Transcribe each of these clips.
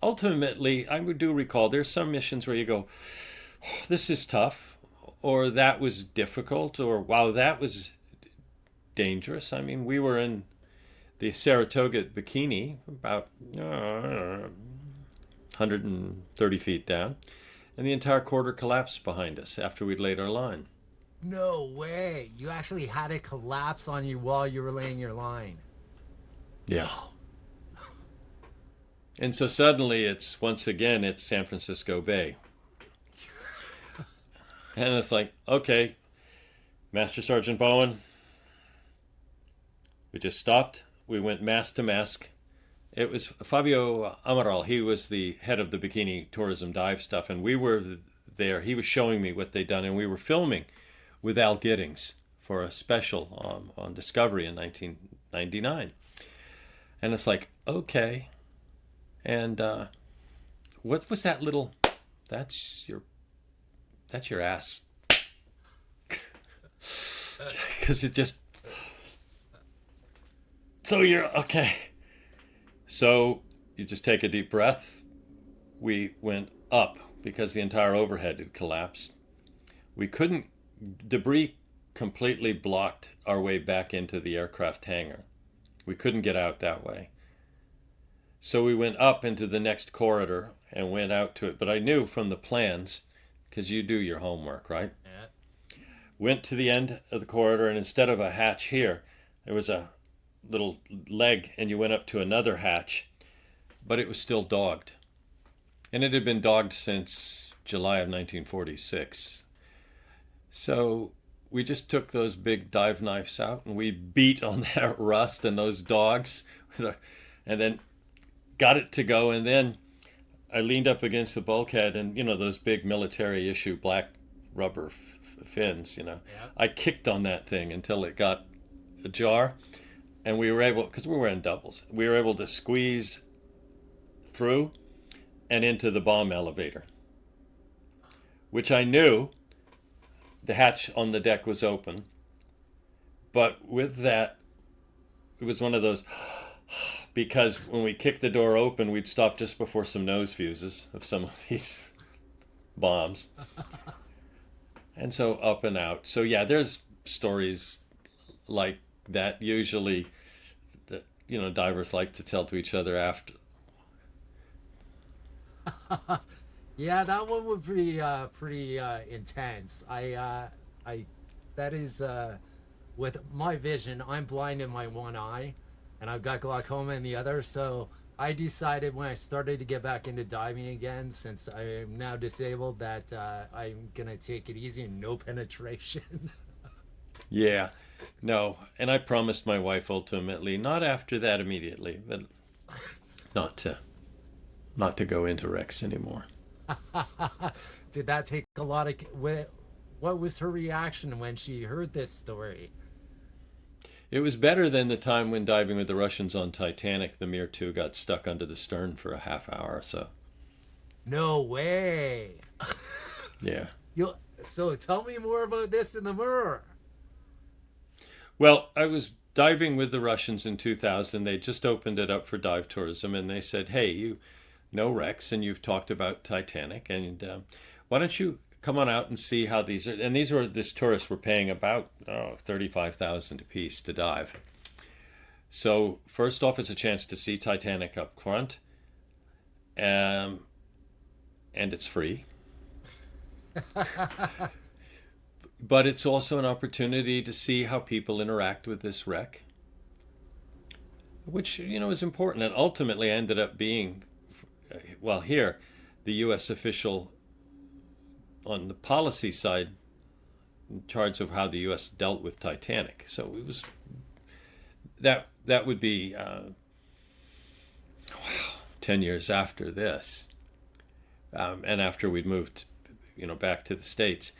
Ultimately, I do recall there's some missions where you go, oh, this is tough, or that was difficult, or wow, that was dangerous. I mean, we were in the Saratoga Bikini, about 130 feet down, and the entire quarter collapsed behind us after we'd laid our line. No way. You actually had it collapse on you while you were laying your line. Yeah. And so suddenly once again, it's San Francisco Bay. And it's like, okay, Master Sergeant Bowen, we just stopped. We went mast to mast. It was Fabio Amaral. He was the head of the bikini tourism dive stuff, and we were there. He was showing me what they'd done, and we were filming with Al Giddings for a special on Discovery in 1999. And it's like, okay. And what was that little? That's your that's your ass. Because it just. So you're okay. So you just take a deep breath. We went up because the entire overhead had collapsed. We couldn't. Debris completely blocked our way back into the aircraft hangar. We couldn't get out that way. So we went up into the next corridor and went out to it. But I knew from the plans, because you do your homework, right? Yeah. Went to the end of the corridor, and instead of a hatch here, there was a little leg, and you went up to another hatch, but it was still dogged. And it had been dogged since July of 1946. So we just took those big dive knives out and we beat on that rust and those dogs and then got it to go. And then I leaned up against the bulkhead and, those big military issue black rubber fins. Yeah. I kicked on that thing until it got ajar. And we were able, because we were wearing doubles, we were able to squeeze through and into the bomb elevator, which I knew the hatch on the deck was open. But with that, it was one of those, because when we kicked the door open, we'd stop just before some nose fuses of some of these bombs. And so up and out. So yeah, there's stories like that usually that, divers like to tell to each other after. Yeah, that one would be pretty intense. I that is with my vision. I'm blind in my one eye, and I've got glaucoma in the other. So I decided when I started to get back into diving again, since I am now disabled, that I'm gonna take it easy and no penetration. Yeah, no. And I promised my wife ultimately, not after that immediately, but not to not to go into Rex anymore. Did that take a lot of? What was her reaction when she heard this story? It was better than the time when diving with the Russians on Titanic, the Mir 2 got stuck under the stern for a half hour or so. No way. Yeah. You so tell me more about this in the mirror. Well, I was diving with the Russians in 2000. They just opened it up for dive tourism, and they said, "Hey, you know Rex, and you've talked about Titanic, and why don't you come on out and see how these are?" And these tourists were paying about 35,000 a piece to dive. So first off, it's a chance to see Titanic up front, um, and it's free. But it's also an opportunity to see how people interact with this wreck, which is important. And ultimately, I ended up being, well, here, the U.S. official on the policy side in charge of how the U.S. dealt with Titanic. So it was that would be 10 years after this, and after we'd moved, back to the States.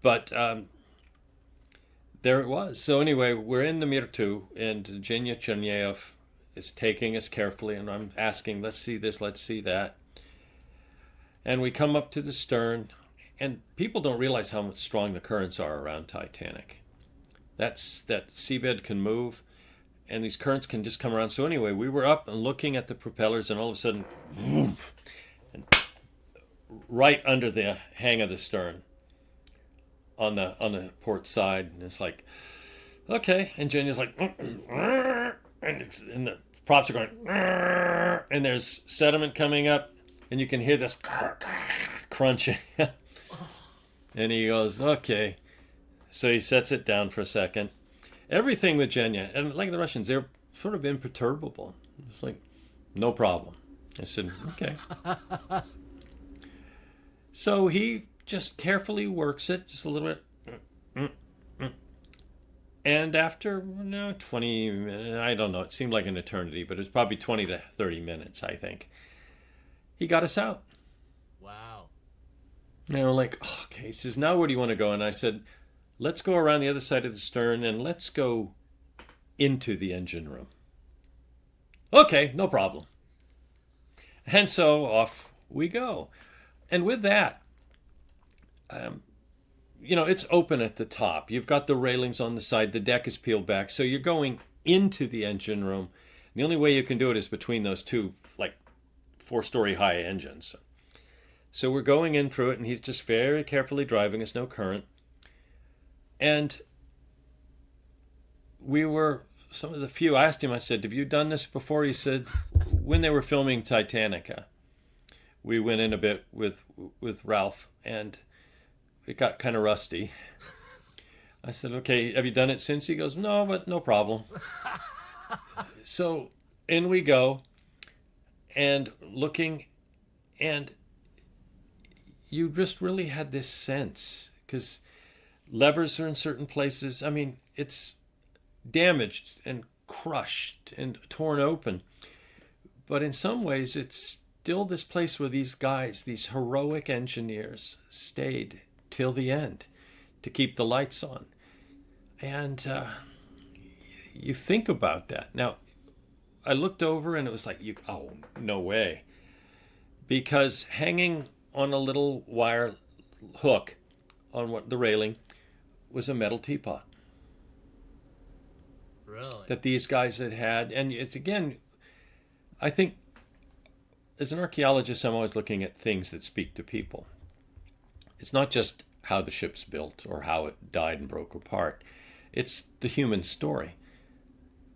But there it was. So anyway, we're in the Mir 2, and Genya Cherniev is taking us carefully, and I'm asking, let's see this, let's see that. And we come up to the stern, and people don't realize how strong the currents are around Titanic. That seabed can move, and these currents can just come around. So anyway, we were up and looking at the propellers, and all of a sudden, woof, and right under the hang of the stern on the port side, and it's like, okay. And Jenny's like, and the props are going, and there's sediment coming up, and you can hear this crunching. And he goes, okay. So he sets it down for a second. Everything with Genya, and like the Russians, they're sort of imperturbable. It's like, no problem. I said, okay. So he just carefully works it, just a little bit. And after 20 minutes, I don't know, it seemed like an eternity, but it was probably 20 to 30 minutes, I think. He got us out. Wow. And we're like, oh, okay. He says, now where do you want to go? And I said, let's go around the other side of the stern and let's go into the engine room. Okay, no problem. And so off we go. And with that, it's open at the top. You've got the railings on the side. The deck is peeled back. So you're going into the engine room. The only way you can do it is between those two, like, 4-story high engines. So we're going in through it, and he's just very carefully driving us, no current. And we were some of the few. I asked him, I said, have you done this before? He said, when they were filming Titanic, we went in a bit with Ralph, and it got kind of rusty. I said, okay, have you done it since? He goes, no, but no problem. So in we go, and looking, and you just really had this sense, because levers are in certain places. I mean, it's damaged and crushed and torn open. But in some ways, it's still this place where these guys, these heroic engineers, stayed till the end to keep the lights on. And you think about that. Now, I looked over and it was like, oh, no way. Because hanging on a little wire hook on the railing was a metal teapot. Really? That these guys had. And it's, again, I think as an archaeologist, I'm always looking at things that speak to people. It's not just how the ship's built or how it died and broke apart. It's the human story.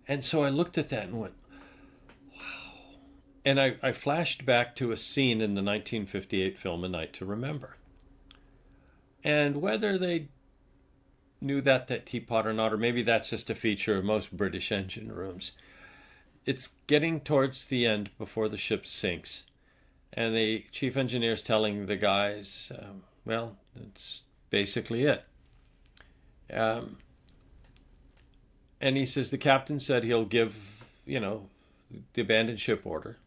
And so I looked at that and went, wow. And I flashed back to a scene in the 1958 film A Night to Remember. And whether they knew that teapot or not, or maybe that's just a feature of most British engine rooms, it's getting towards the end before the ship sinks. And the chief engineer's telling the guys, well, that's basically it. And he says the captain said he'll give, the abandoned ship order,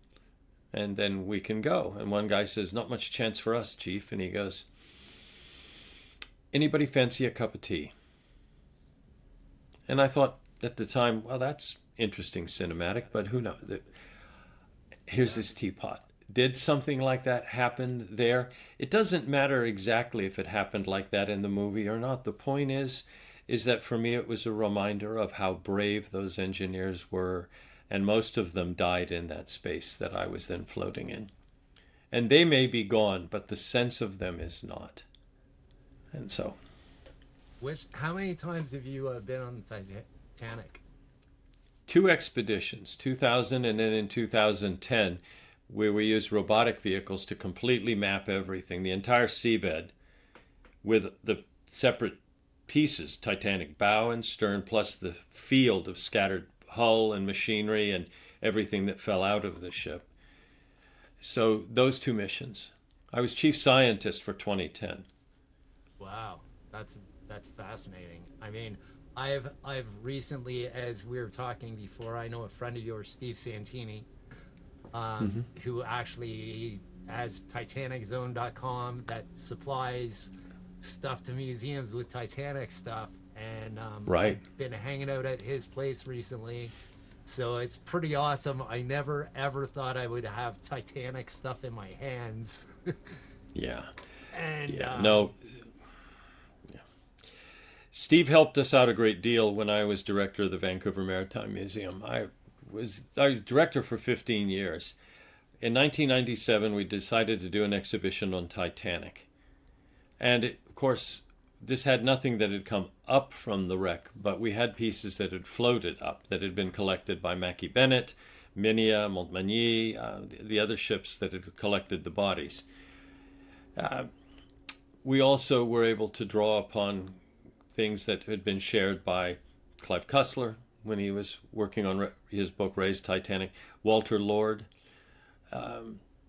and then we can go. And one guy says, not much chance for us, Chief. And he goes, anybody fancy a cup of tea? And I thought at the time, well, that's interesting cinematic, but who knows? Here's this teapot. Did something like that happen there? It doesn't matter exactly if it happened like that in the movie or not. The point is that for me it was a reminder of how brave those engineers were, and most of them died in that space that I was then floating in. And they may be gone, but the sense of them is not. And so... How many times have you been on the Titanic? 2 expeditions, 2000 and then in 2010, where we used robotic vehicles to completely map everything, the entire seabed, with the separate pieces, Titanic bow and stern, plus the field of scattered hull and machinery and everything that fell out of the ship. So those 2 missions. I was chief scientist for 2010. Wow, that's fascinating. I mean, I've recently, as we were talking before, I know a friend of yours, Steve Santini, who actually has TitanicZone.com that supplies stuff to museums with Titanic stuff, and right. I've been hanging out at his place recently, so it's pretty awesome. I never ever thought I would have Titanic stuff in my hands. Yeah. And no. Steve helped us out a great deal when I was director of the Vancouver Maritime Museum. I was director for 15 years. In 1997, we decided to do an exhibition on Titanic. And of course, this had nothing that had come up from the wreck, but we had pieces that had floated up, that had been collected by Mackie Bennett, Minia, Montmagny, the other ships that had collected the bodies. We also were able to draw upon things that had been shared by Clive Cussler when he was working on his book Raised Titanic, Walter Lord.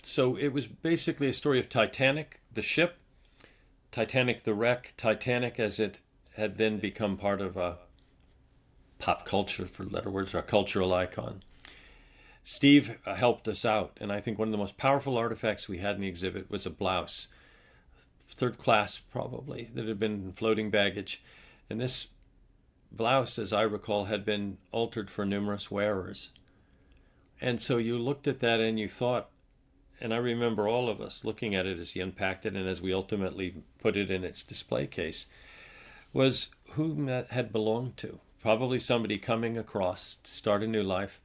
So it was basically a story of Titanic, the ship, Titanic, the wreck, Titanic as it had then become part of a pop culture, for better words, or a cultural icon. Steve helped us out, and I think one of the most powerful artifacts we had in the exhibit was a blouse, third class probably, that had been floating baggage. And this blouse, as I recall, had been altered for numerous wearers. And so you looked at that and you thought, and I remember all of us looking at it as he unpacked it and as we ultimately put it in its display case, was who that had belonged to. Probably somebody coming across to start a new life.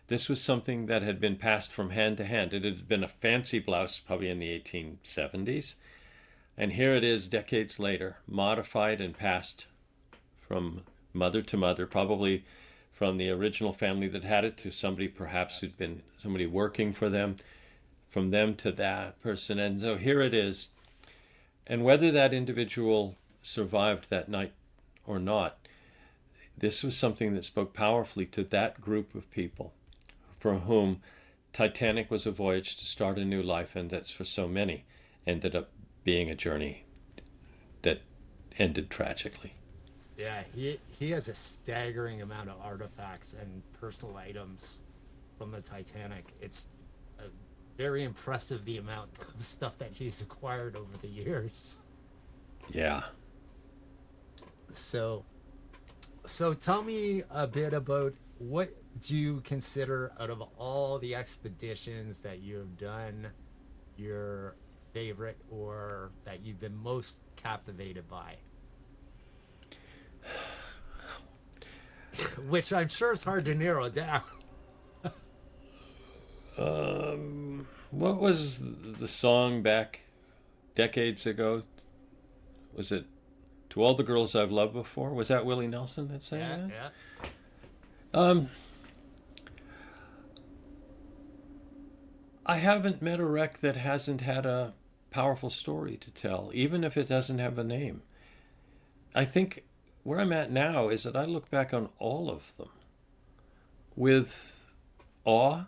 This was something that had been passed from hand to hand. It had been a fancy blouse probably in the 1870s. And here it is decades later, modified and passed from mother to mother, probably from the original family that had it to somebody perhaps who'd been somebody working for them, from them to that person. And so here it is. And whether that individual survived that night or not, this was something that spoke powerfully to that group of people for whom Titanic was a voyage to start a new life, and that's for so many ended up being a journey that ended tragically. Yeah, he has a staggering amount of artifacts and personal items from the Titanic. It's very impressive the amount of stuff that he's acquired over the years. Yeah. So tell me a bit about what do you consider out of all the expeditions that you have done your favorite or that you've been most captivated by? Which I'm sure is hard to narrow down. What was the song back decades ago? Was it "To All the Girls I've Loved Before"? Was that Willie Nelson that sang that? Yeah. I haven't met a wreck that hasn't had a powerful story to tell, even if it doesn't have a name. I think where I'm at now is that I look back on all of them with awe,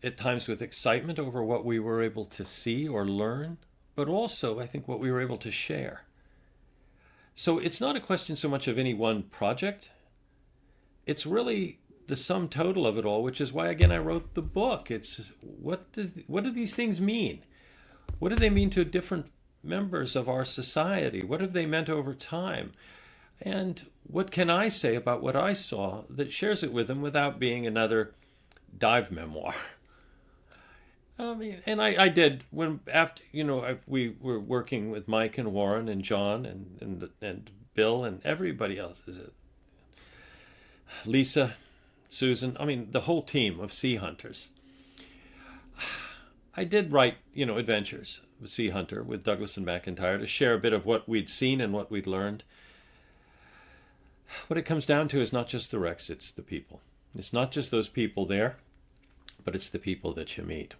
at times with excitement over what we were able to see or learn, but also I think what we were able to share. So it's not a question so much of any one project. It's really the sum total of it all, which is why, again, I wrote the book. It's what do these things mean? What do they mean to different members of our society? What have they meant over time? And what can I say about what I saw that shares it with them without being another dive memoir? I mean, and I did when after we were working with Mike and Warren and John and Bill and everybody else, Lisa, Susan. I mean, the whole team of sea hunters. I did write Adventures of Sea Hunter with Douglas and McIntyre to share a bit of what we'd seen and what we'd learned. What it comes down to is not just the wrecks; it's the people. It's not just those people there, but it's the people that you meet.